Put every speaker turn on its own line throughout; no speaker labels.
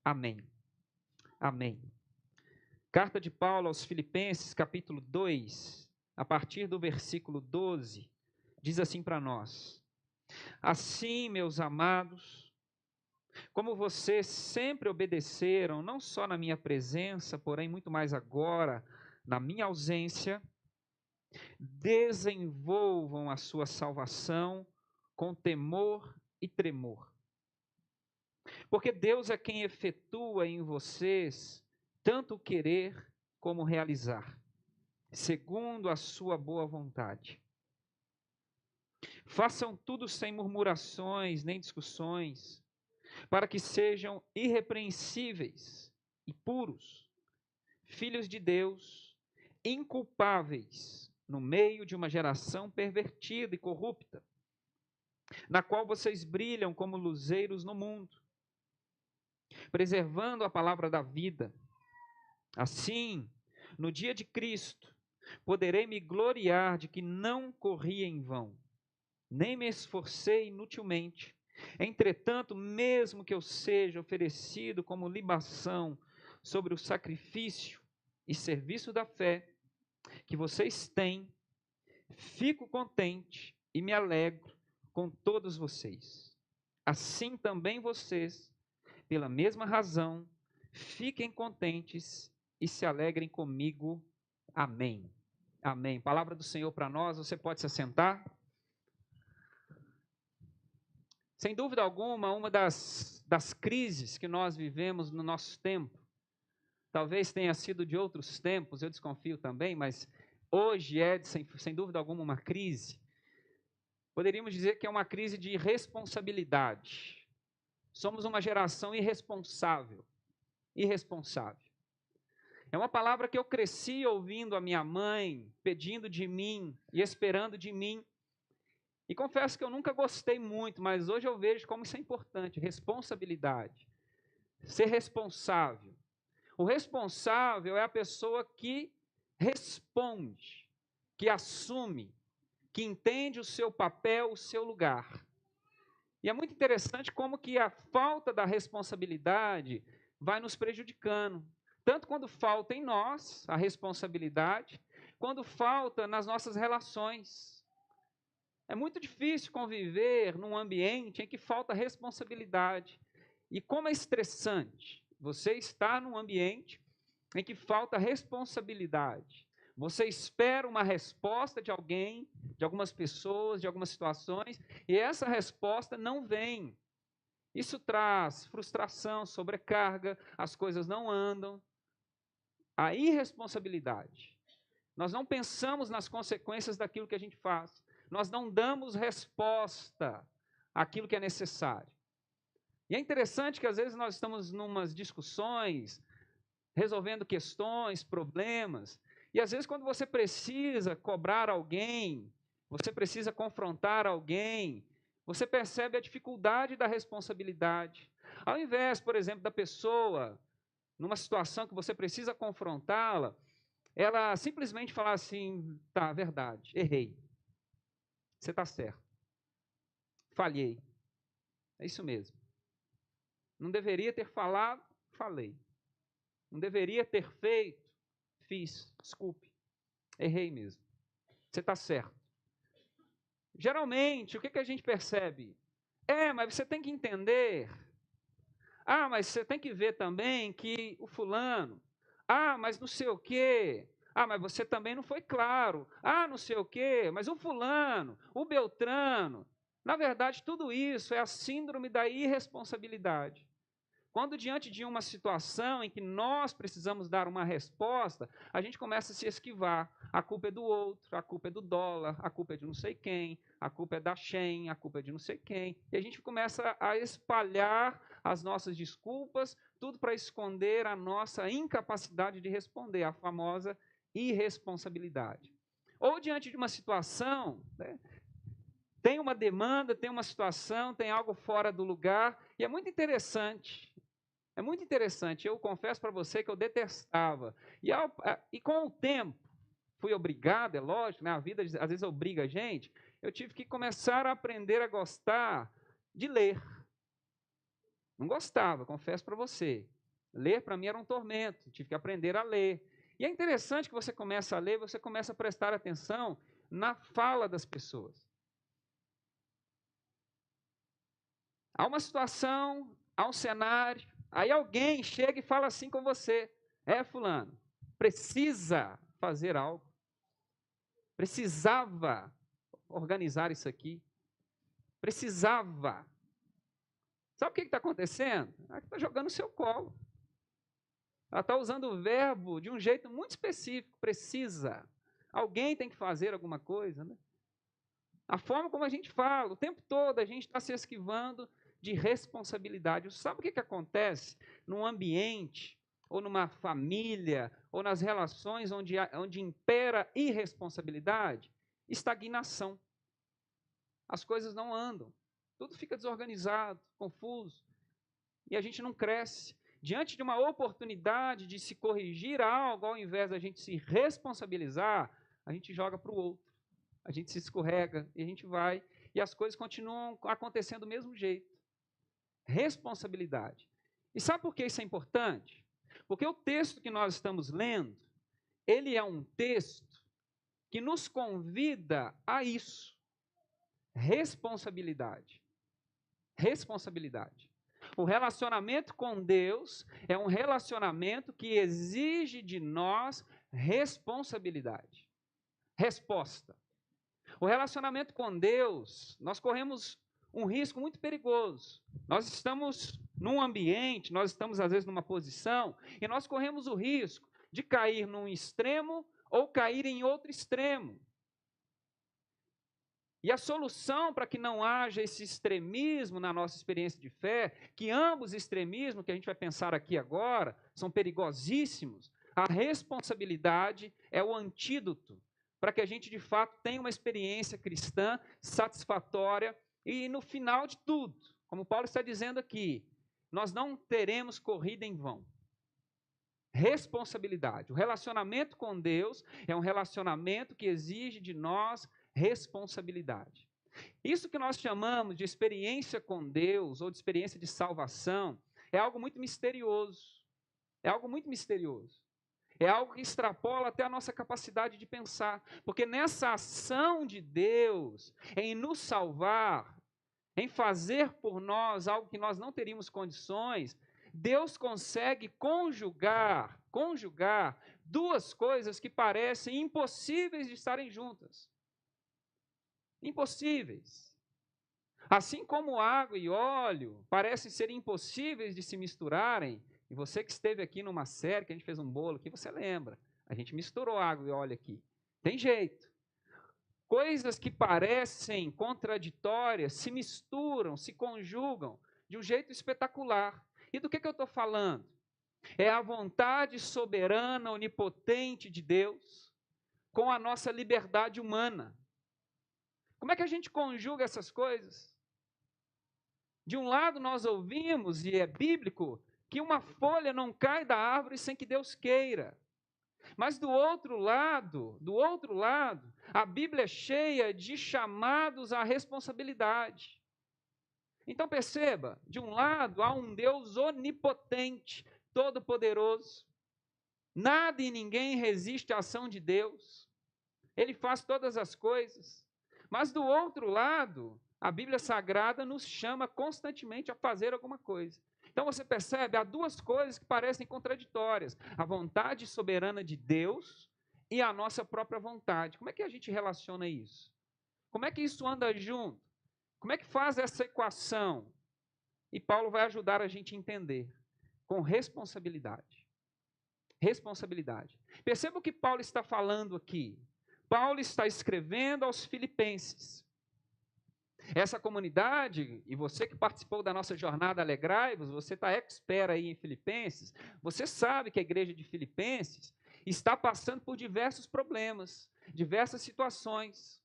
Amém. Amém. Carta de Paulo aos Filipenses, capítulo 2, a partir do versículo 12, diz assim para nós: Assim, meus amados, como vocês sempre obedeceram, não só na minha presença, porém muito mais agora, na minha ausência, desenvolvam a sua salvação com temor e tremor. Porque Deus é quem efetua em vocês tanto o querer como realizar, segundo a sua boa vontade. Façam tudo sem murmurações nem discussões, para que sejam irrepreensíveis e puros, filhos de Deus, inculpáveis no meio de uma geração pervertida e corrupta, na qual vocês brilham como luzeiros no mundo, preservando a palavra da vida. Assim, no dia de Cristo, poderei me gloriar de que não corri em vão, nem me esforcei inutilmente. Entretanto, mesmo que eu seja oferecido como libação sobre o sacrifício e serviço da fé que vocês têm, fico contente e me alegro com todos vocês. Assim também vocês, pela mesma razão, fiquem contentes e se alegrem comigo. Amém. Amém. Palavra do Senhor para nós, você pode se assentar. Sem dúvida alguma, uma das crises que nós vivemos no nosso tempo, talvez tenha sido de outros tempos, eu desconfio também, mas hoje é, sem dúvida alguma, uma crise. Poderíamos dizer que é uma crise de responsabilidade. Somos uma geração irresponsável. Irresponsável. É uma palavra que eu cresci ouvindo a minha mãe, pedindo de mim e esperando de mim. E confesso que eu nunca gostei muito, mas hoje eu vejo como isso é importante. Responsabilidade. Ser responsável. O responsável é a pessoa que responde, que assume, que entende o seu papel, o seu lugar. E é muito interessante como que a falta da responsabilidade vai nos prejudicando. Tanto quando falta em nós a responsabilidade, quando falta nas nossas relações. É muito difícil conviver num ambiente em que falta responsabilidade. E como é estressante você estar num ambiente em que falta responsabilidade. Você espera uma resposta de alguém, de algumas pessoas, de algumas situações, e essa resposta não vem. Isso traz frustração, sobrecarga, as coisas não andam. A irresponsabilidade. Nós não pensamos nas consequências daquilo que a gente faz. Nós não damos resposta àquilo que é necessário. E é interessante que às vezes nós estamos numas discussões, resolvendo questões, problemas, e às vezes quando você precisa cobrar alguém, você precisa confrontar alguém, você percebe a dificuldade da responsabilidade. Ao invés, por exemplo, da pessoa, numa situação que você precisa confrontá-la, ela simplesmente falar assim: tá, verdade, errei. Você está certo. Falhei. É isso mesmo. Não deveria ter falado, falei. Não deveria ter feito, fiz. Desculpe. Errei mesmo. Você está certo. Geralmente, o que a gente percebe? Mas você tem que entender. Mas você tem que ver também que o fulano. Mas não sei o quê. Mas você também não foi claro. Não sei o quê. Mas o fulano, o Beltrano. Na verdade, tudo isso é a síndrome da irresponsabilidade. Quando diante de uma situação em que nós precisamos dar uma resposta, a gente começa a se esquivar. A culpa é do outro, a culpa é do dólar, a culpa é de não sei quem, a culpa é da Shein, a culpa é de não sei quem. E a gente começa a espalhar as nossas desculpas, tudo para esconder a nossa incapacidade de responder, a famosa irresponsabilidade. Ou diante de uma situação, tem uma demanda, tem uma situação, tem algo fora do lugar, e é muito interessante. É muito interessante, eu confesso para você que eu detestava. E com o tempo, fui obrigado, é lógico, né? A vida às vezes obriga a gente, eu tive que começar a aprender a gostar de ler. Não gostava, confesso para você. Ler para mim era um tormento, tive que aprender a ler. E é interessante que você começa a ler, você começa a prestar atenção na fala das pessoas. Há uma situação, há um cenário, aí alguém chega e fala assim com você: fulano, precisa fazer algo, precisava organizar isso aqui, precisava. Sabe o que está acontecendo? Ela está jogando no seu colo. Ela está usando o verbo de um jeito muito específico, precisa. Alguém tem que fazer alguma coisa, né? A forma como a gente fala, o tempo todo a gente está se esquivando de responsabilidade. Sabe o que acontece num ambiente, ou numa família, ou nas relações onde impera irresponsabilidade? Estagnação. As coisas não andam. Tudo fica desorganizado, confuso. E a gente não cresce. Diante de uma oportunidade de se corrigir algo, ao invés da gente se responsabilizar, a gente joga para o outro. A gente se escorrega e a gente vai. E as coisas continuam acontecendo do mesmo jeito. Responsabilidade. E sabe por que isso é importante? Porque o texto que nós estamos lendo, ele é um texto que nos convida a isso. Responsabilidade. Responsabilidade. O relacionamento com Deus é um relacionamento que exige de nós responsabilidade. Resposta. O relacionamento com Deus, nós corremos um risco muito perigoso. Nós estamos num ambiente, nós estamos às vezes numa posição, e nós corremos o risco de cair num extremo ou cair em outro extremo. E a solução para que não haja esse extremismo na nossa experiência de fé, que ambos extremismos que a gente vai pensar aqui agora são perigosíssimos, a responsabilidade é o antídoto para que a gente de fato tenha uma experiência cristã satisfatória e no final de tudo, como Paulo está dizendo aqui, nós não teremos corrida em vão. Responsabilidade. O relacionamento com Deus é um relacionamento que exige de nós responsabilidade. Isso que nós chamamos de experiência com Deus ou de experiência de salvação é algo muito misterioso. É algo muito misterioso. É algo que extrapola até a nossa capacidade de pensar. Porque nessa ação de Deus em nos salvar, em fazer por nós algo que nós não teríamos condições, Deus consegue conjugar duas coisas que parecem impossíveis de estarem juntas. Impossíveis. Assim como água e óleo parecem ser impossíveis de se misturarem, e você que esteve aqui numa série, que a gente fez um bolo aqui, você lembra, a gente misturou água e óleo aqui. Tem jeito. Coisas que parecem contraditórias se misturam, se conjugam de um jeito espetacular. E do que eu estou falando? É a vontade soberana, onipotente de Deus com a nossa liberdade humana. Como é que a gente conjuga essas coisas? De um lado nós ouvimos, e é bíblico, que uma folha não cai da árvore sem que Deus queira. Mas do outro lado, a Bíblia é cheia de chamados à responsabilidade. Então perceba, de um lado há um Deus onipotente, todo-poderoso. Nada e ninguém resiste à ação de Deus. Ele faz todas as coisas. Mas do outro lado, a Bíblia Sagrada nos chama constantemente a fazer alguma coisa. Então você percebe, há duas coisas que parecem contraditórias. A vontade soberana de Deus e a nossa própria vontade. Como é que a gente relaciona isso? Como é que isso anda junto? Como é que faz essa equação? E Paulo vai ajudar a gente a entender. Com responsabilidade. Responsabilidade. Perceba o que Paulo está falando aqui. Paulo está escrevendo aos filipenses. Essa comunidade, e você que participou da nossa jornada Alegrai-vos, você está expert aí em Filipenses, você sabe que a igreja de Filipenses está passando por diversos problemas, diversas situações.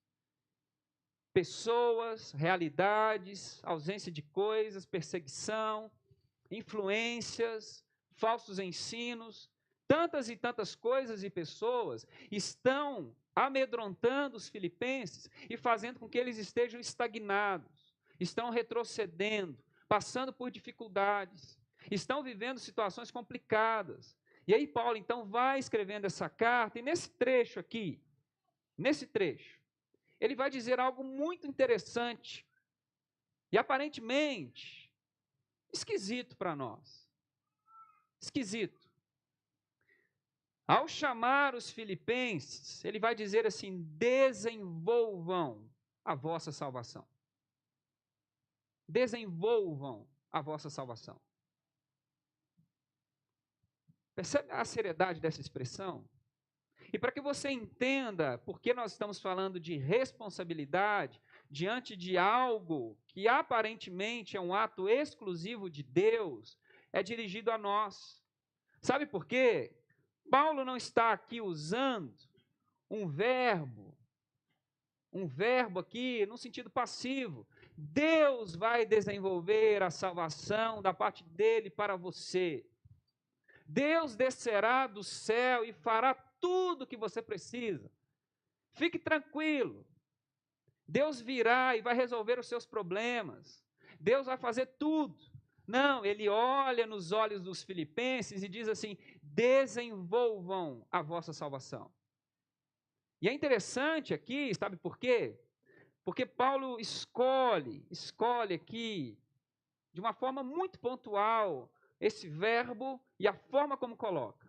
Pessoas, realidades, ausência de coisas, perseguição, influências, falsos ensinos, tantas e tantas coisas e pessoas estão amedrontando os filipenses e fazendo com que eles estejam estagnados, estão retrocedendo, passando por dificuldades, estão vivendo situações complicadas. E aí Paulo então vai escrevendo essa carta, e nesse trecho aqui, ele vai dizer algo muito interessante e aparentemente esquisito para nós. Esquisito. Ao chamar os filipenses, ele vai dizer assim: desenvolvam a vossa salvação. Desenvolvam a vossa salvação. Percebe a seriedade dessa expressão? E para que você entenda por que nós estamos falando de responsabilidade diante de algo que aparentemente é um ato exclusivo de Deus, é dirigido a nós. Sabe por quê? Paulo não está aqui usando um verbo aqui no sentido passivo. Deus vai desenvolver a salvação da parte dele para você. Deus descerá do céu e fará tudo o que você precisa. Fique tranquilo. Deus virá e vai resolver os seus problemas. Deus vai fazer tudo. Não, ele olha nos olhos dos filipenses e diz assim: desenvolvam a vossa salvação. E é interessante aqui, sabe por quê? Porque Paulo escolhe aqui, de uma forma muito pontual, esse verbo e a forma como coloca.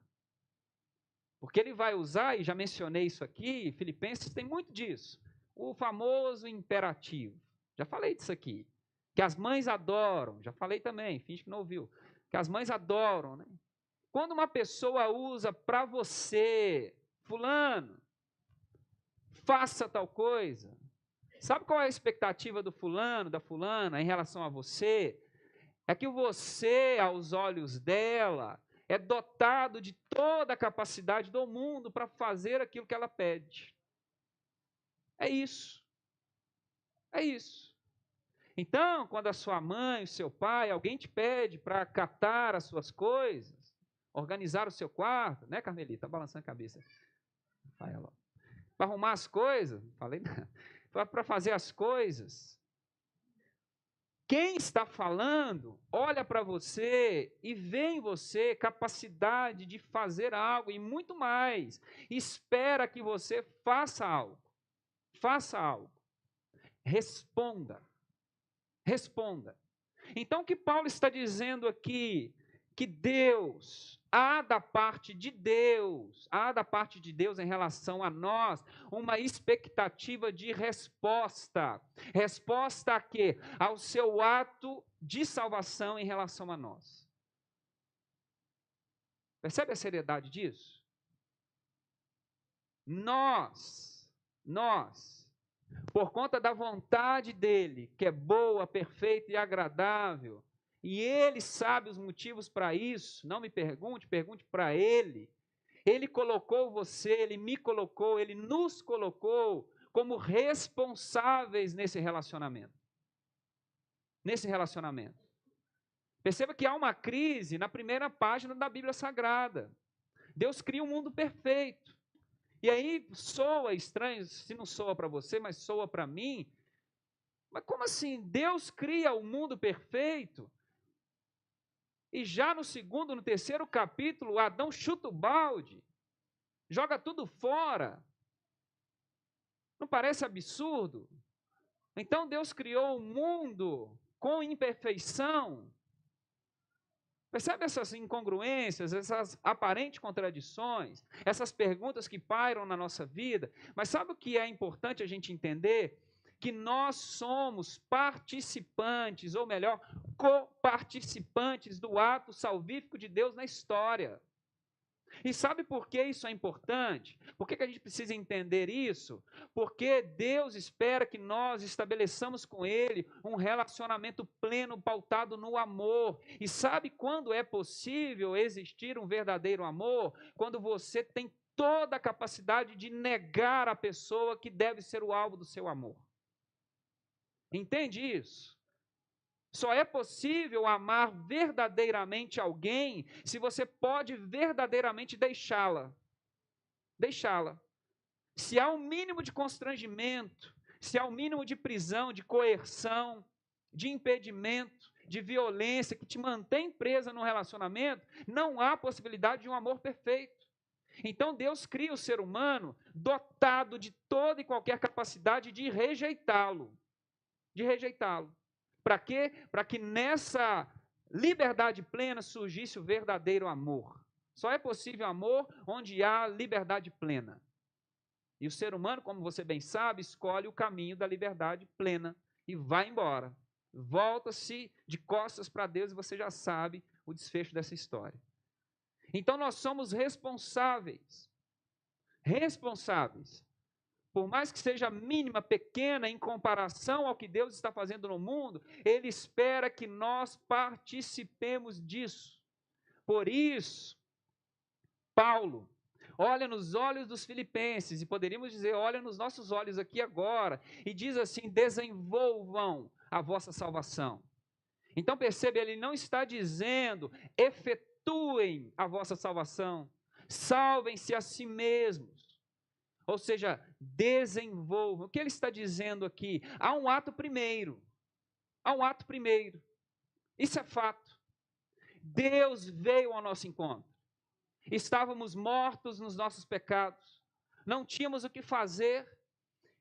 Porque ele vai usar, e já mencionei isso aqui, Filipenses tem muito disso, o famoso imperativo. Já falei disso aqui. Que as mães adoram, já falei também, finge que não ouviu. Que as mães adoram, né? Quando uma pessoa usa para você, fulano, faça tal coisa. Sabe qual é a expectativa do fulano, da fulana, em relação a você? É que você, aos olhos dela, é dotado de toda a capacidade do mundo para fazer aquilo que ela pede. É isso. É isso. Então, quando a sua mãe, o seu pai, alguém te pede para catar as suas coisas, organizar o seu quarto, né, Carmelita? Está balançando a cabeça. Para arrumar as coisas, falei nada. Para fazer as coisas. Quem está falando, olha para você e vê em você capacidade de fazer algo e muito mais. Espera que você faça algo. Faça algo. Responda. Responda. Então, o que Paulo está dizendo aqui? Que Deus, há da parte de Deus em relação a nós, uma expectativa de resposta. Resposta a quê? Ao seu ato de salvação em relação a nós. Percebe a seriedade disso? Nós, por conta da vontade dele, que é boa, perfeita e agradável, e ele sabe os motivos para isso, não me pergunte, pergunte para ele. Ele colocou você, ele me colocou, ele nos colocou como responsáveis nesse relacionamento. Nesse relacionamento. Perceba que há uma crise na primeira página da Bíblia Sagrada. Deus cria um mundo perfeito. E aí soa estranho, se não soa para você, mas soa para mim. Mas como assim? Deus cria o mundo perfeito? E já no segundo, no terceiro capítulo, Adão chuta o balde, joga tudo fora. Não parece absurdo? Então Deus criou o mundo com imperfeição. Percebe essas incongruências, essas aparentes contradições, essas perguntas que pairam na nossa vida? Mas sabe o que é importante a gente entender? Que nós somos participantes, ou melhor, coparticipantes do ato salvífico de Deus na história. E sabe por que isso é importante? Por que a gente precisa entender isso? Porque Deus espera que nós estabeleçamos com Ele um relacionamento pleno, pautado no amor. E sabe quando é possível existir um verdadeiro amor? Quando você tem toda a capacidade de negar a pessoa que deve ser o alvo do seu amor. Entende isso? Só é possível amar verdadeiramente alguém se você pode verdadeiramente deixá-la. Deixá-la. Se há um mínimo de constrangimento, se há um mínimo de prisão, de coerção, de impedimento, de violência, que te mantém presa num relacionamento, não há possibilidade de um amor perfeito. Então Deus cria o ser humano dotado de toda e qualquer capacidade de rejeitá-lo. De rejeitá-lo. Para quê? Para que nessa liberdade plena surgisse o verdadeiro amor. Só é possível amor onde há liberdade plena. E o ser humano, como você bem sabe, escolhe o caminho da liberdade plena e vai embora. Volta-se de costas para Deus e você já sabe o desfecho dessa história. Então nós somos responsáveis. Responsáveis. Por mais que seja mínima, pequena, em comparação ao que Deus está fazendo no mundo, Ele espera que nós participemos disso. Por isso, Paulo olha nos olhos dos filipenses, e poderíamos dizer, olha nos nossos olhos aqui agora, e diz assim: desenvolvam a vossa salvação. Então percebe, ele não está dizendo, efetuem a vossa salvação, salvem-se a si mesmos. Ou seja, desenvolvam. O que ele está dizendo aqui? Há um ato primeiro. Há um ato primeiro. Isso é fato. Deus veio ao nosso encontro. Estávamos mortos nos nossos pecados. Não tínhamos o que fazer.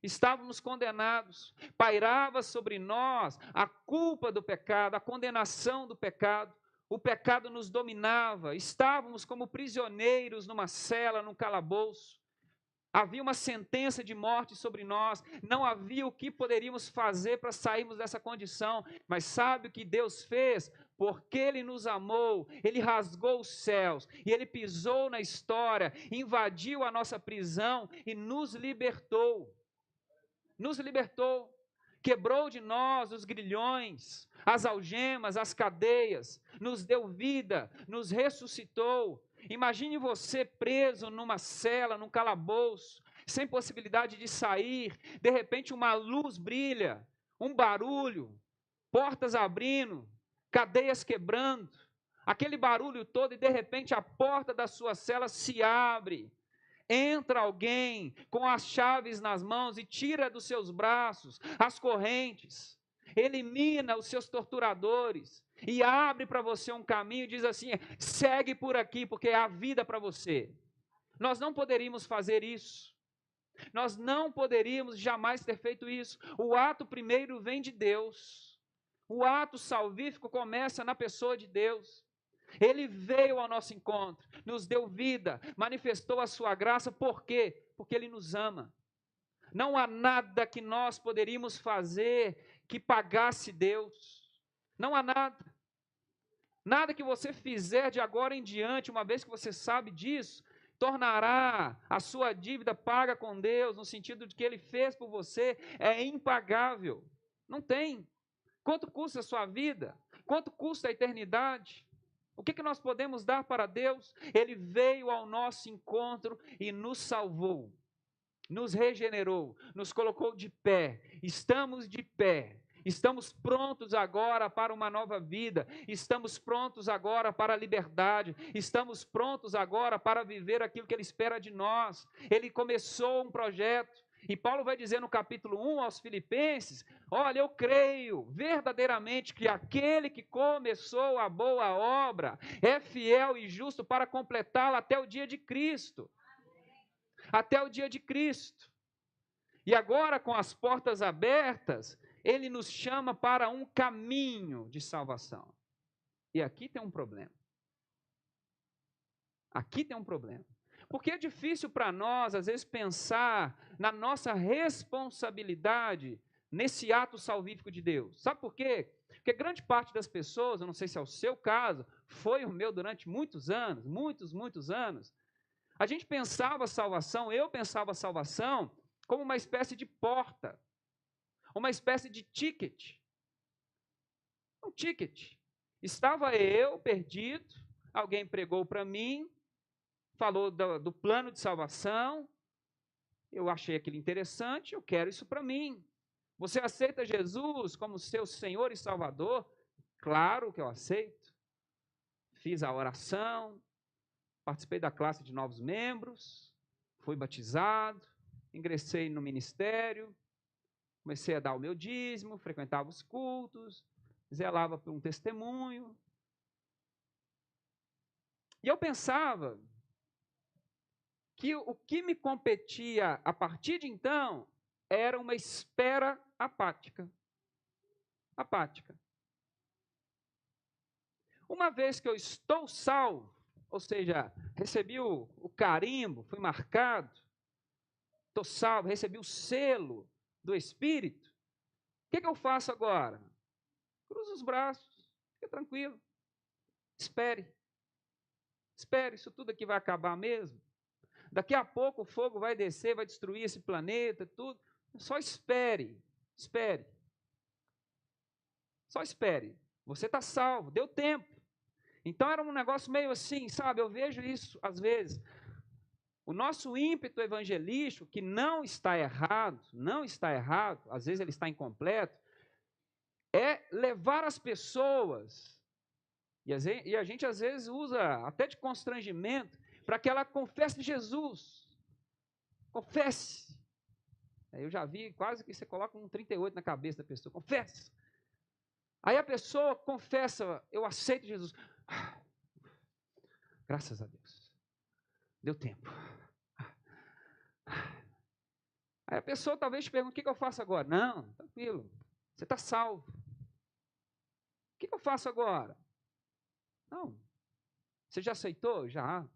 Estávamos condenados. Pairava sobre nós a culpa do pecado, a condenação do pecado. O pecado nos dominava. Estávamos como prisioneiros numa cela, num calabouço. Havia uma sentença de morte sobre nós, não havia o que poderíamos fazer para sairmos dessa condição, mas sabe o que Deus fez? Porque Ele nos amou, Ele rasgou os céus, e Ele pisou na história, invadiu a nossa prisão e nos libertou. Nos libertou, quebrou de nós os grilhões, as algemas, as cadeias, nos deu vida, nos ressuscitou. Imagine você preso numa cela, num calabouço, sem possibilidade de sair, de repente uma luz brilha, um barulho, portas abrindo, cadeias quebrando, aquele barulho todo e de repente a porta da sua cela se abre. Entra alguém com as chaves nas mãos e tira dos seus braços as correntes, elimina os seus torturadores e abre para você um caminho e diz assim: segue por aqui, porque há vida para você. Nós não poderíamos fazer isso. Nós não poderíamos jamais ter feito isso. O ato primeiro vem de Deus. O ato salvífico começa na pessoa de Deus. Ele veio ao nosso encontro, nos deu vida, manifestou a sua graça, por quê? Porque Ele nos ama. Não há nada que nós poderíamos fazer que pagasse Deus. Não há nada. Nada que você fizer de agora em diante, uma vez que você sabe disso, tornará a sua dívida paga com Deus, no sentido de que Ele fez por você, é impagável. Não tem. Quanto custa a sua vida? Quanto custa a eternidade? O que nós podemos dar para Deus? Ele veio ao nosso encontro e nos salvou, nos regenerou, nos colocou de pé. Estamos de pé, estamos prontos agora para uma nova vida, estamos prontos agora para a liberdade, estamos prontos agora para viver aquilo que Ele espera de nós. Ele começou um projeto. E Paulo vai dizer no capítulo 1 aos Filipenses: olha, eu creio verdadeiramente que aquele que começou a boa obra é fiel e justo para completá-la até o dia de Cristo. Até o dia de Cristo. E agora, com as portas abertas, Ele nos chama para um caminho de salvação. E aqui tem um problema. Aqui tem um problema. Porque é difícil para nós, às vezes, pensar na nossa responsabilidade nesse ato salvífico de Deus. Sabe por quê? Porque grande parte das pessoas, eu não sei se é o seu caso, foi o meu durante muitos anos, muitos anos, a gente pensava a salvação, eu pensava a salvação como uma espécie de porta, uma espécie de ticket. Um ticket. Estava eu perdido, alguém pregou para mim, falou do plano de salvação, eu achei aquilo interessante, eu quero isso para mim. Você aceita Jesus como seu Senhor e Salvador? Claro que eu aceito. Fiz a oração, participei da classe de novos membros, fui batizado, ingressei no ministério, comecei a dar o meu dízimo, frequentava os cultos, zelava por um testemunho. E eu pensava que o que me competia a partir de então era uma espera apática. Apática. Uma vez que eu estou salvo, ou seja, recebi o carimbo, fui marcado, estou salvo, recebi o selo do Espírito, o que eu faço agora? Cruza os braços, fica tranquilo, espere. Espere, isso tudo aqui vai acabar mesmo. Daqui a pouco o fogo vai descer, vai destruir esse planeta, tudo. Só espere, espere. Só espere. Você está salvo, deu tempo. Então era um negócio meio assim, sabe? Eu vejo isso às vezes. O nosso ímpeto evangelístico, que não está errado, às vezes ele está incompleto, é levar as pessoas, e a gente às vezes usa até de constrangimento, para que ela confesse Jesus. Confesse. Eu já vi quase que você coloca um 38 na cabeça da pessoa. Confesse. Aí a pessoa confessa, eu aceito Jesus. Graças a Deus. Deu tempo. Aí a pessoa talvez te pergunte, o que eu faço agora? Não, tranquilo. Você está salvo. O que eu faço agora? Não. Você já aceitou? Já.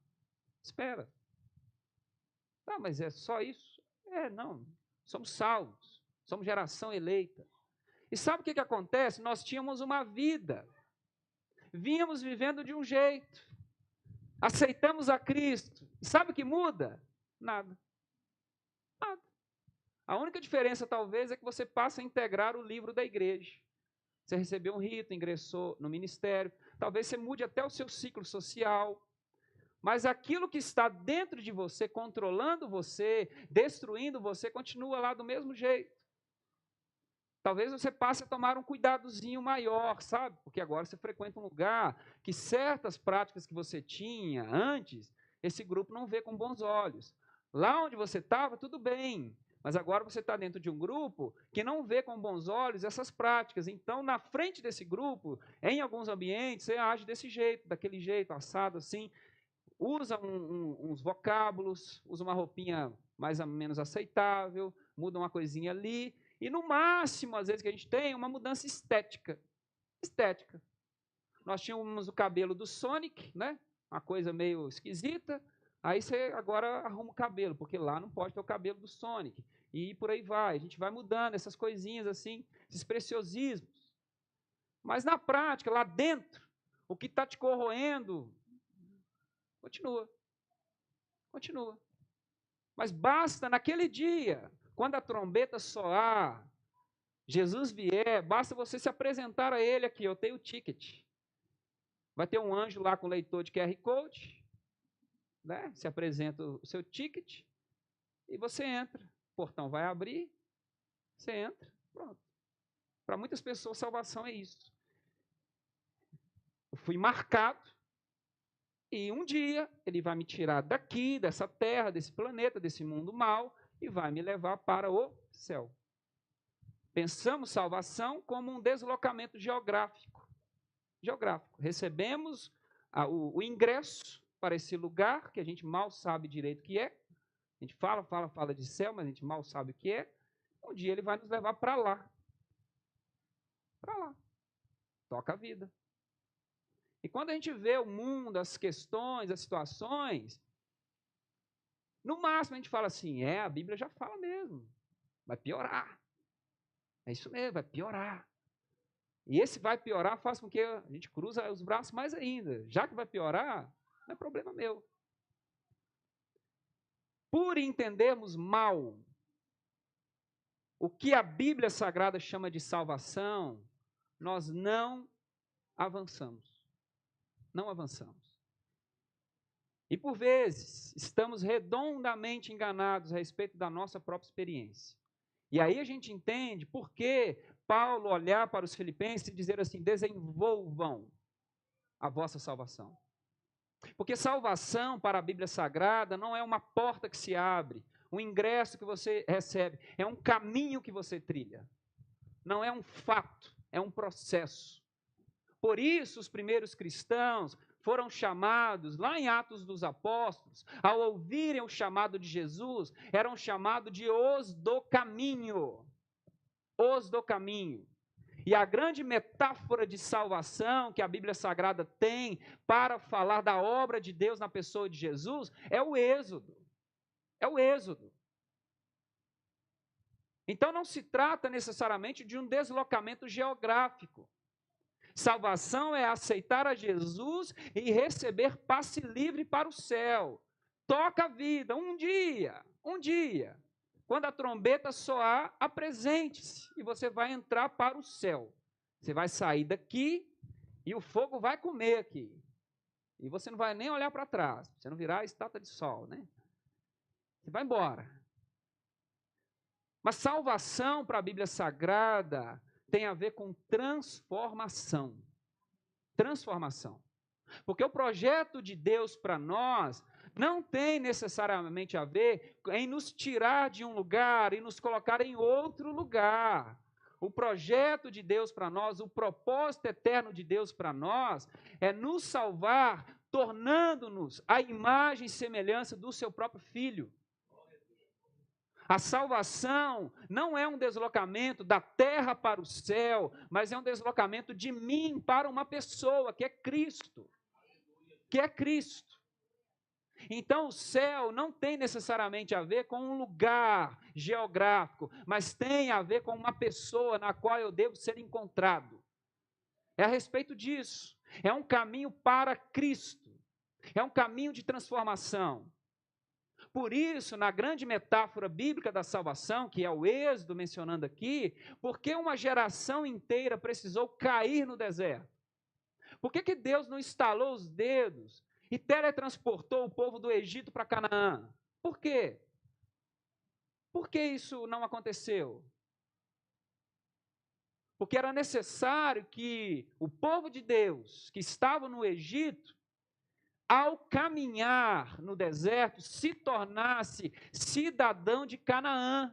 Espera. Ah, mas é só isso? Não. Somos salvos. Somos geração eleita. E sabe o que acontece? Nós tínhamos uma vida. Vínhamos vivendo de um jeito. Aceitamos a Cristo. E sabe o que muda? Nada. Nada. A única diferença, talvez, é que você passa a integrar o livro da igreja. Você recebeu um rito, ingressou no ministério. Talvez você mude até o seu ciclo social. Mas aquilo que está dentro de você, controlando você, destruindo você, continua lá do mesmo jeito. Talvez você passe a tomar um cuidadozinho maior, sabe? Porque agora você frequenta um lugar que certas práticas que você tinha antes, esse grupo não vê com bons olhos. Lá onde você estava, tudo bem, mas agora você está dentro de um grupo que não vê com bons olhos essas práticas. Então, na frente desse grupo, em alguns ambientes, você age desse jeito, daquele jeito, assado assim, usa uns vocábulos, usa uma roupinha mais ou menos aceitável, muda uma coisinha ali, e no máximo, às vezes, que a gente tem uma mudança estética. Estética. Nós tínhamos o cabelo do Sonic, né? Uma coisa meio esquisita. Aí você agora arruma o cabelo, porque lá não pode ter o cabelo do Sonic. E por aí vai. A gente vai mudando essas coisinhas assim, esses preciosismos. Mas na prática, lá dentro, o que está te corroendo, continua. Continua. Mas basta naquele dia, quando a trombeta soar, Jesus vier, basta você se apresentar a ele aqui, eu tenho o ticket. Vai ter um anjo lá com leitor de QR Code, né? Se apresenta o seu ticket e você entra. O portão vai abrir, você entra, pronto. Para muitas pessoas, salvação é isso. Eu fui marcado e um dia ele vai me tirar daqui, dessa terra, desse planeta, desse mundo mau e vai me levar para o céu. Pensamos salvação como um deslocamento geográfico. Recebemos o ingresso para esse lugar que a gente mal sabe direito o que é. A gente fala de céu, mas a gente mal sabe o que é. Um dia ele vai nos levar para lá. Para lá. Toca a vida. E quando a gente vê o mundo, as questões, as situações, no máximo a gente fala assim, a Bíblia já fala mesmo. Vai piorar. É isso mesmo, vai piorar. E esse vai piorar faz com que a gente cruza os braços mais ainda. Já que vai piorar, não é problema meu. Por entendermos mal o que a Bíblia Sagrada chama de salvação, nós não avançamos. Não avançamos. E por vezes, estamos redondamente enganados a respeito da nossa própria experiência. E aí a gente entende por que Paulo olhar para os filipenses e dizer assim, desenvolvam a vossa salvação. Porque salvação para a Bíblia Sagrada não é uma porta que se abre, um ingresso que você recebe, é um caminho que você trilha. Não é um fato, é um processo. Por isso, os primeiros cristãos foram chamados, lá em Atos dos Apóstolos, ao ouvirem o chamado de Jesus, eram chamados de os do caminho. Os do caminho. E a grande metáfora de salvação que a Bíblia Sagrada tem para falar da obra de Deus na pessoa de Jesus é o Êxodo. É o Êxodo. Então não se trata necessariamente de um deslocamento geográfico. Salvação é aceitar a Jesus e receber passe livre para o céu. Toca a vida, um dia. Quando a trombeta soar, apresente-se e você vai entrar para o céu. Você vai sair daqui e o fogo vai comer aqui. E você não vai nem olhar para trás, você não virar estátua de sol, né? Você vai embora. Mas salvação para a Bíblia Sagrada tem a ver com transformação. Transformação. Porque o projeto de Deus para nós não tem necessariamente a ver em nos tirar de um lugar e nos colocar em outro lugar. O projeto de Deus para nós, o propósito eterno de Deus para nós, é nos salvar, tornando-nos a imagem e semelhança do seu próprio Filho. A salvação não é um deslocamento da terra para o céu, mas é um deslocamento de mim para uma pessoa, que é Cristo. Que é Cristo. Então, o céu não tem necessariamente a ver com um lugar geográfico, mas tem a ver com uma pessoa na qual eu devo ser encontrado. É a respeito disso. É um caminho para Cristo. É um caminho de transformação. Por isso, na grande metáfora bíblica da salvação, que é o Êxodo mencionando aqui, por que uma geração inteira precisou cair no deserto? Por que Deus não estalou os dedos e teletransportou o povo do Egito para Canaã? Por quê? Por que isso não aconteceu? Porque era necessário que o povo de Deus, que estava no Egito, ao caminhar no deserto, se tornasse cidadão de Canaã.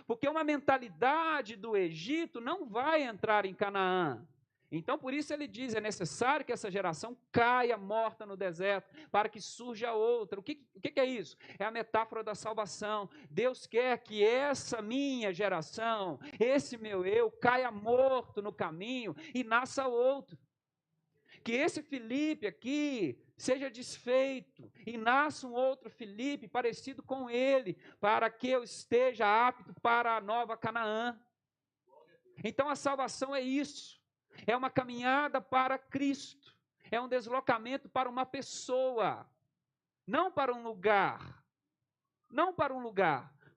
Porque uma mentalidade do Egito não vai entrar em Canaã. Então, por isso ele diz, é necessário que essa geração caia morta no deserto, para que surja outra. O que é isso? É a metáfora da salvação. Deus quer que essa minha geração, esse meu eu, caia morto no caminho e nasça outro. Que esse Filipe aqui seja desfeito e nasça um outro Filipe parecido com ele, para que eu esteja apto para a nova Canaã. Então a salvação é isso. É uma caminhada para Cristo, é um deslocamento para uma pessoa, não para um lugar,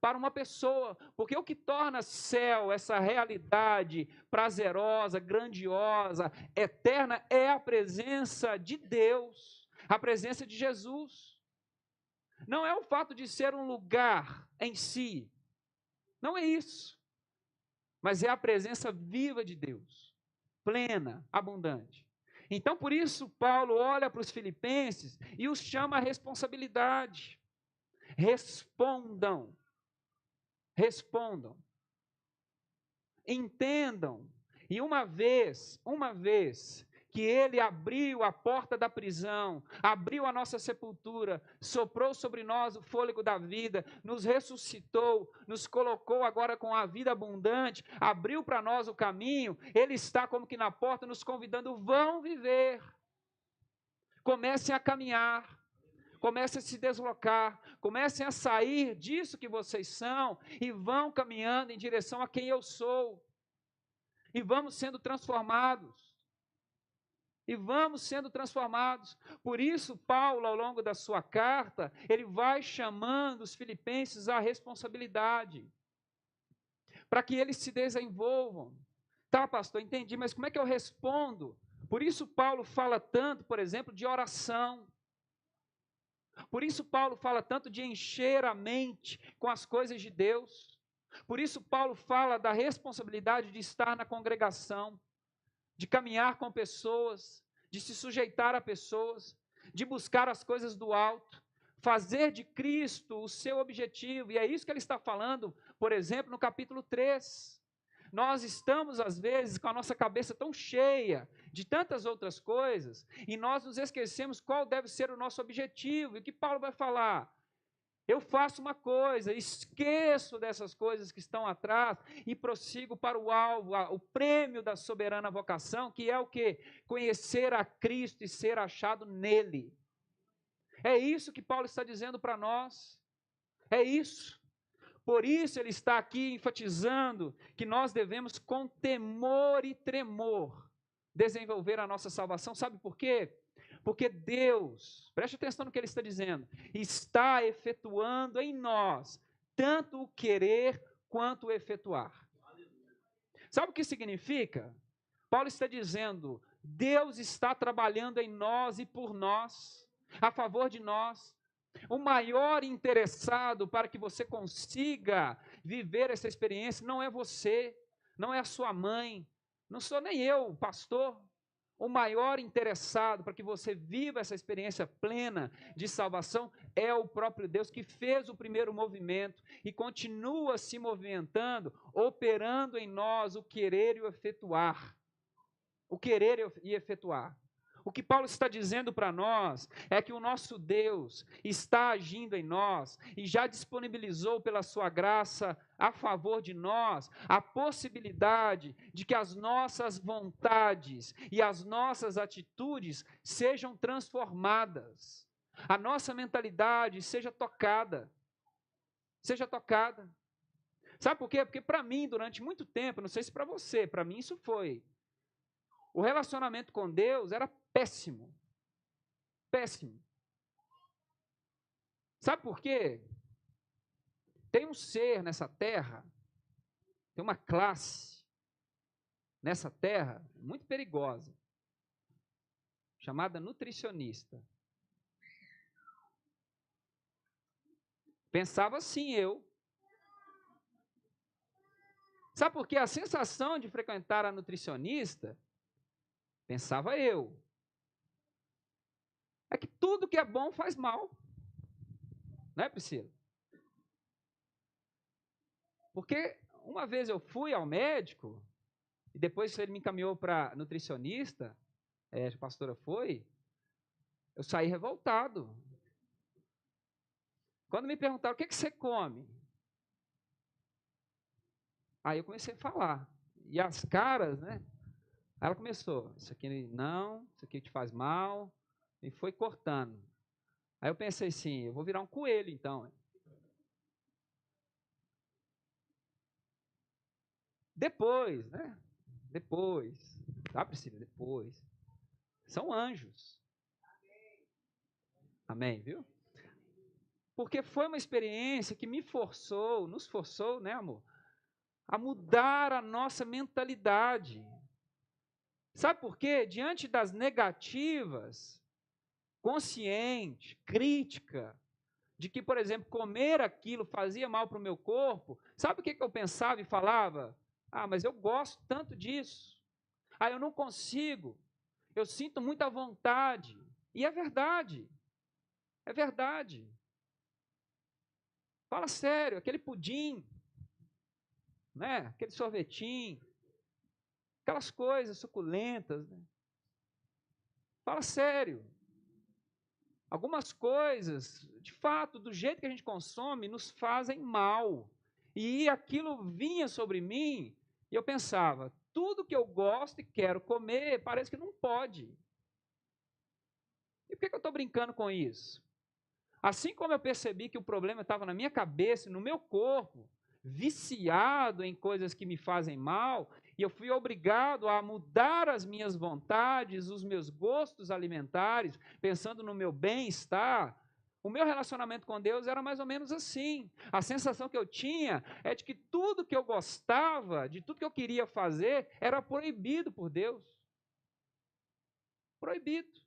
para uma pessoa, porque o que torna céu, essa realidade prazerosa, grandiosa, eterna, é a presença de Deus, a presença de Jesus. Não é o fato de ser um lugar em si, não é isso, mas é a presença viva de Deus. Plena, abundante. Então, por isso, Paulo olha para os filipenses e os chama à responsabilidade. Respondam. Entendam. E uma vez que ele abriu a porta da prisão, abriu a nossa sepultura, soprou sobre nós o fôlego da vida, nos ressuscitou, nos colocou agora com a vida abundante, abriu para nós o caminho, ele está como que na porta nos convidando, vão viver, comecem a caminhar, comecem a se deslocar, comecem a sair disso que vocês são e vão caminhando em direção a quem eu sou, e vamos sendo transformados. Por isso, Paulo, ao longo da sua carta, ele vai chamando os filipenses à responsabilidade, para que eles se desenvolvam. Tá, pastor, entendi, mas como é que eu respondo? Por isso, Paulo fala tanto, por exemplo, de oração. Por isso, Paulo fala tanto de encher a mente com as coisas de Deus. Por isso, Paulo fala da responsabilidade de estar na congregação, de caminhar com pessoas, de se sujeitar a pessoas, de buscar as coisas do alto, fazer de Cristo o seu objetivo, e é isso que ele está falando, por exemplo, no capítulo 3. Nós estamos, às vezes, com a nossa cabeça tão cheia de tantas outras coisas, e nós nos esquecemos qual deve ser o nosso objetivo. E o que Paulo vai falar? Eu faço uma coisa, esqueço dessas coisas que estão atrás e prossigo para o alvo, o prêmio da soberana vocação, que é o quê? Conhecer a Cristo e ser achado nele. É isso que Paulo está dizendo para nós. É isso. Por isso ele está aqui enfatizando que nós devemos, com temor e tremor, desenvolver a nossa salvação. Sabe por quê? Porque Deus, preste atenção no que ele está dizendo, está efetuando em nós tanto o querer quanto o efetuar. Sabe o que significa? Paulo está dizendo, Deus está trabalhando em nós e por nós, a favor de nós. O maior interessado para que você consiga viver essa experiência não é você, não é a sua mãe, não sou nem eu, o pastor. O maior interessado para que você viva essa experiência plena de salvação é o próprio Deus, que fez o primeiro movimento e continua se movimentando, operando em nós o querer e o efetuar. O querer e efetuar. O que Paulo está dizendo para nós é que o nosso Deus está agindo em nós e já disponibilizou pela sua graça a favor de nós a possibilidade de que as nossas vontades e as nossas atitudes sejam transformadas. A nossa mentalidade seja tocada. Seja tocada. Sabe por quê? Porque para mim, durante muito tempo, não sei se para você, para mim isso foi. O relacionamento com Deus era péssimo. Péssimo. Sabe por quê? Tem um ser nessa terra, tem uma classe nessa terra muito perigosa, chamada nutricionista. Pensava assim eu. Sabe por quê? A sensação de frequentar a nutricionista, pensava eu, é que tudo que é bom faz mal. Não é, Priscila? Porque uma vez eu fui ao médico, e depois ele me encaminhou para nutricionista, a pastora foi, eu saí revoltado. Quando me perguntaram, o que você come? Aí eu comecei a falar. E as caras, né? Aí ela começou, isso aqui não, isso aqui te faz mal, e foi cortando. Aí eu pensei assim, eu vou virar um coelho então. Depois, né? Depois, tá, Priscila? Depois. São anjos. Amém, viu? Porque foi uma experiência que me forçou, nos forçou, né, amor? A mudar a nossa mentalidade. Sabe por quê? Diante das negativas, consciente, crítica, de que, por exemplo, comer aquilo fazia mal para o meu corpo, sabe o que eu pensava e falava? Ah, mas eu gosto tanto disso. Ah, eu não consigo. Eu sinto muita vontade. E é verdade. É verdade. Fala sério, aquele pudim, né? Aquele sorvetinho, aquelas coisas suculentas, né? Fala sério. Algumas coisas, de fato, do jeito que a gente consome, nos fazem mal. E aquilo vinha sobre mim, e eu pensava, tudo que eu gosto e quero comer, parece que não pode. E por que eu estou brincando com isso? Assim como eu percebi que o problema estava na minha cabeça, no meu corpo, viciado em coisas que me fazem mal, e eu fui obrigado a mudar as minhas vontades, os meus gostos alimentares, pensando no meu bem-estar, o meu relacionamento com Deus era mais ou menos assim. A sensação que eu tinha é de que tudo que eu gostava, de tudo que eu queria fazer, era proibido por Deus. Proibido.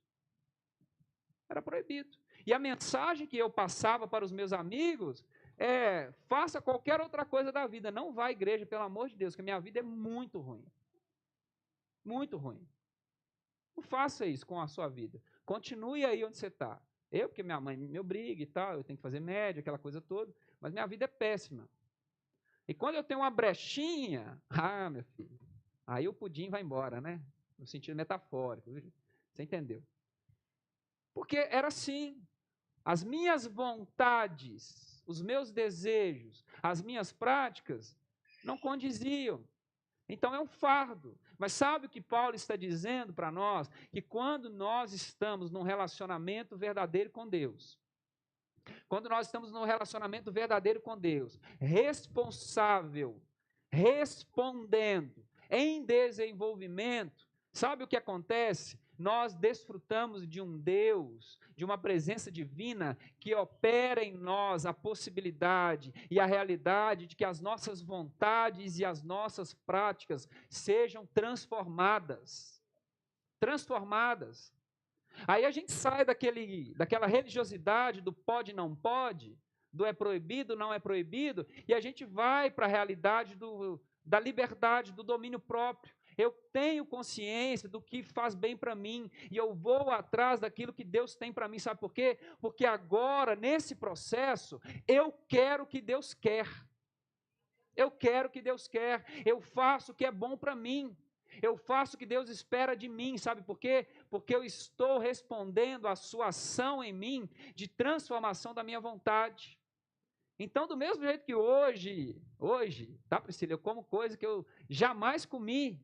Era proibido. E a mensagem que eu passava para os meus amigos é: faça qualquer outra coisa da vida, não vá à igreja, pelo amor de Deus, que a minha vida é muito ruim. Muito ruim. Não faça isso com a sua vida. Continue aí onde você está. Porque minha mãe me obriga e tal, eu tenho que fazer média, aquela coisa toda, mas minha vida é péssima. E quando eu tenho uma brechinha, meu filho, aí o pudim vai embora, né? No sentido metafórico, viu? Você entendeu? Porque era assim. As minhas vontades, os meus desejos, as minhas práticas não condiziam. Então é um fardo. Mas sabe o que Paulo está dizendo para nós? Que quando nós estamos num relacionamento verdadeiro com Deus, quando nós estamos num relacionamento verdadeiro com Deus, responsável, respondendo, em desenvolvimento, sabe o que acontece? Nós desfrutamos de um Deus, de uma presença divina que opera em nós a possibilidade e a realidade de que as nossas vontades e as nossas práticas sejam transformadas. Transformadas. Aí a gente sai daquela religiosidade do pode, não pode, do é proibido, não é proibido, e a gente vai para a realidade da liberdade, do domínio próprio. Eu tenho consciência do que faz bem para mim, e eu vou atrás daquilo que Deus tem para mim, sabe por quê? Porque agora, nesse processo, eu quero o que Deus quer. Eu quero o que Deus quer, eu faço o que é bom para mim. Eu faço o que Deus espera de mim, sabe por quê? Porque eu estou respondendo à sua ação em mim de transformação da minha vontade. Então, do mesmo jeito que hoje, tá, Priscila, eu como coisa que eu jamais comi,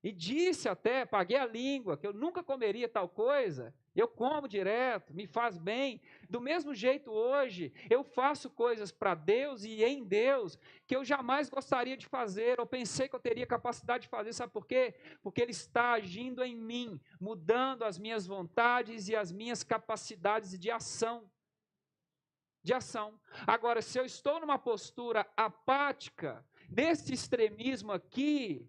e disse até, paguei a língua, que eu nunca comeria tal coisa, eu como direto, me faz bem. Do mesmo jeito hoje, eu faço coisas para Deus e em Deus que eu jamais gostaria de fazer, ou pensei que eu teria capacidade de fazer, sabe por quê? Porque Ele está agindo em mim, mudando as minhas vontades e as minhas capacidades de ação. De ação. Agora, se eu estou numa postura apática, desse extremismo aqui,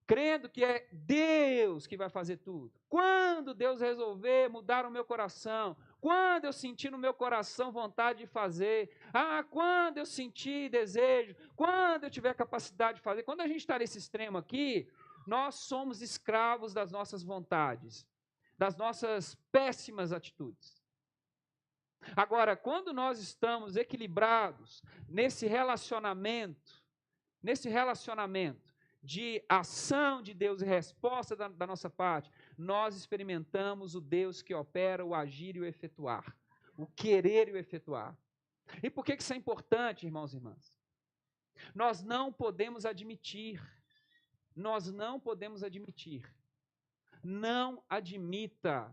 crendo que é Deus que vai fazer tudo. Quando Deus resolver mudar o meu coração, quando eu sentir no meu coração vontade de fazer, quando eu sentir desejo, quando eu tiver capacidade de fazer, quando a gente está nesse extremo aqui, nós somos escravos das nossas vontades, das nossas péssimas atitudes. Agora, quando nós estamos equilibrados nesse relacionamento de ação de Deus e resposta da nossa parte, nós experimentamos o Deus que opera o agir e o efetuar, o querer e o efetuar. E por que isso é importante, irmãos e irmãs? Nós não podemos admitir, não admita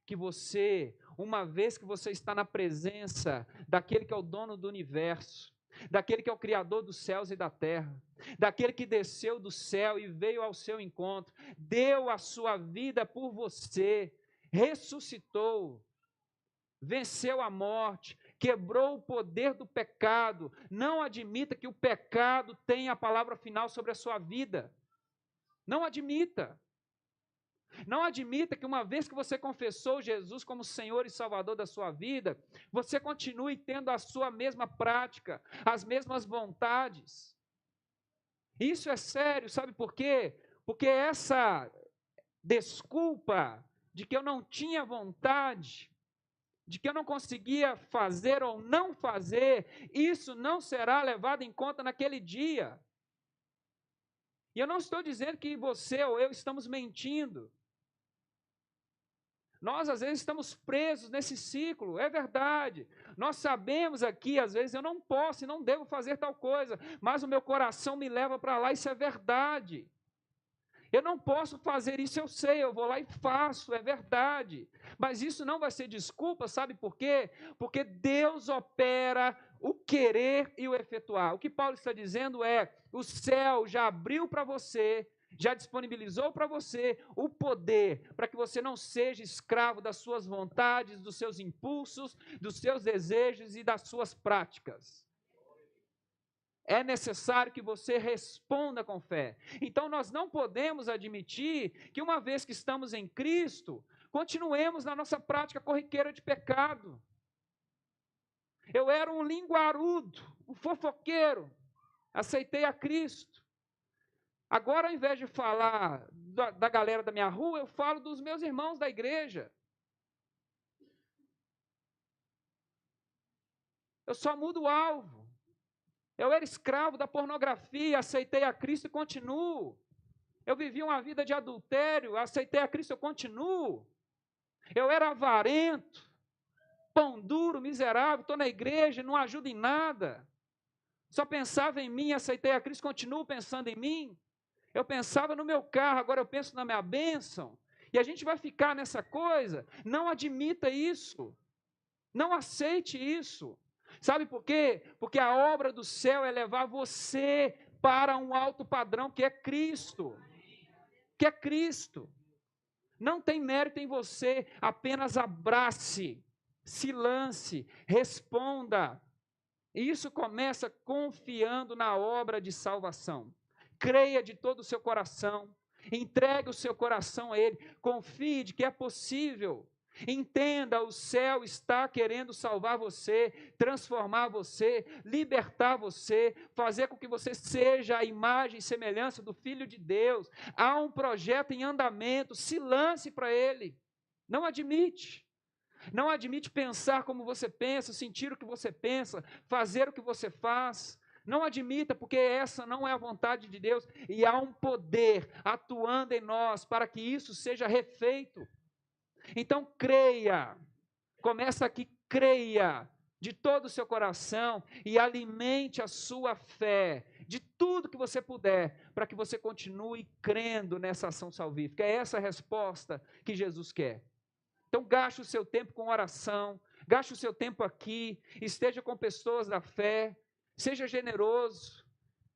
que você, uma vez que você está na presença daquele que é o dono do universo, daquele que é o Criador dos céus e da terra, daquele que desceu do céu e veio ao seu encontro, deu a sua vida por você, ressuscitou, venceu a morte, quebrou o poder do pecado. Não admita que o pecado tenha a palavra final sobre a sua vida. Não admita. Não admita que uma vez que você confessou Jesus como Senhor e Salvador da sua vida, você continue tendo a sua mesma prática, as mesmas vontades. Isso é sério, sabe por quê? Porque essa desculpa de que eu não tinha vontade, de que eu não conseguia fazer ou não fazer, isso não será levado em conta naquele dia. E eu não estou dizendo que você ou eu estamos mentindo. Nós, às vezes, estamos presos nesse ciclo, é verdade. Nós sabemos aqui, às vezes, eu não posso e não devo fazer tal coisa, mas o meu coração me leva para lá, isso é verdade. Eu não posso fazer isso, eu sei, eu vou lá e faço, é verdade. Mas isso não vai ser desculpa, sabe por quê? Porque Deus opera o querer e o efetuar. O que Paulo está dizendo é, o céu já abriu para você, já disponibilizou para você o poder para que você não seja escravo das suas vontades, dos seus impulsos, dos seus desejos e das suas práticas. É necessário que você responda com fé. Então, nós não podemos admitir que, uma vez que estamos em Cristo, continuemos na nossa prática corriqueira de pecado. Eu era um linguarudo, um fofoqueiro, aceitei a Cristo. Agora, ao invés de falar da galera da minha rua, eu falo dos meus irmãos da igreja. Eu só mudo o alvo. Eu era escravo da pornografia, aceitei a Cristo e continuo. Eu vivi uma vida de adultério, aceitei a Cristo e eu continuo. Eu era avarento, pão duro, miserável, estou na igreja, não ajudo em nada. Só pensava em mim, aceitei a Cristo, continuo pensando em mim. Eu pensava no meu carro, agora eu penso na minha bênção. E a gente vai ficar nessa coisa. Não admita isso. Não aceite isso. Sabe por quê? Porque a obra do céu é levar você para um alto padrão que é Cristo. Que é Cristo. Não tem mérito em você, apenas abrace, se lance, responda. E isso começa confiando na obra de salvação. Creia de todo o seu coração, entregue o seu coração a Ele, confie de que é possível. Entenda, o céu está querendo salvar você, transformar você, libertar você, fazer com que você seja a imagem e semelhança do Filho de Deus. Há um projeto em andamento, se lance para Ele. Não admite. Não admite pensar como você pensa, sentir o que você pensa, fazer o que você faz. Não admita, porque essa não é a vontade de Deus. E há um poder atuando em nós para que isso seja refeito. Então creia, começa aqui, creia de todo o seu coração e alimente a sua fé de tudo que você puder, para que você continue crendo nessa ação salvífica. É essa a resposta que Jesus quer. Então gaste o seu tempo com oração, gaste o seu tempo aqui, esteja com pessoas da fé, seja generoso.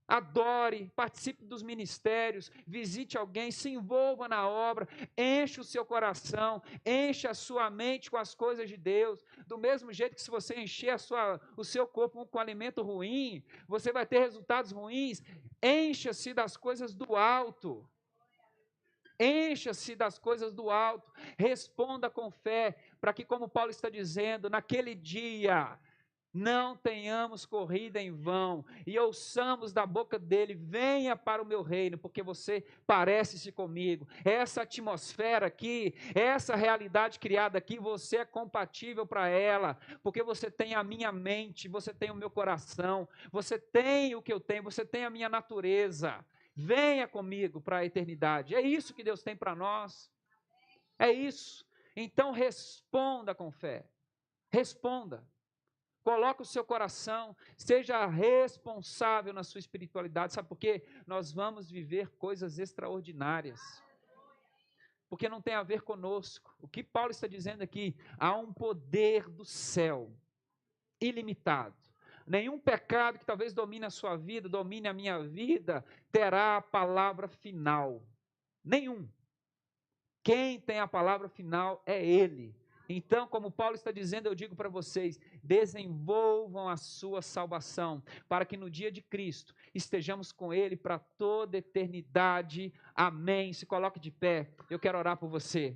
Adore, participe dos ministérios, visite alguém, se envolva na obra, enche o seu coração, enche a sua mente com as coisas de Deus. Do mesmo jeito que se você encher o seu corpo com alimento ruim, você vai ter resultados ruins. Encha-se das coisas do alto. Encha-se das coisas do alto. Responda com fé, para que, como Paulo está dizendo, naquele dia não tenhamos corrida em vão, e ouçamos da boca dele, venha para o meu reino, porque você parece-se comigo. Essa atmosfera aqui, essa realidade criada aqui, você é compatível para ela, porque você tem a minha mente, você tem o meu coração, você tem o que eu tenho, você tem a minha natureza. Venha comigo para a eternidade. É isso que Deus tem para nós. É isso. Então responda com fé. Responda. Coloque o seu coração, seja responsável na sua espiritualidade. Sabe por quê? Nós vamos viver coisas extraordinárias. Porque não tem a ver conosco. O que Paulo está dizendo aqui? Há um poder do céu, ilimitado. Nenhum pecado que talvez domine a sua vida, domine a minha vida, terá a palavra final. Nenhum. Quem tem a palavra final é Ele. Então, como Paulo está dizendo, eu digo para vocês, desenvolvam a sua salvação, para que no dia de Cristo estejamos com Ele para toda eternidade. Amém. Se coloque de pé, eu quero orar por você.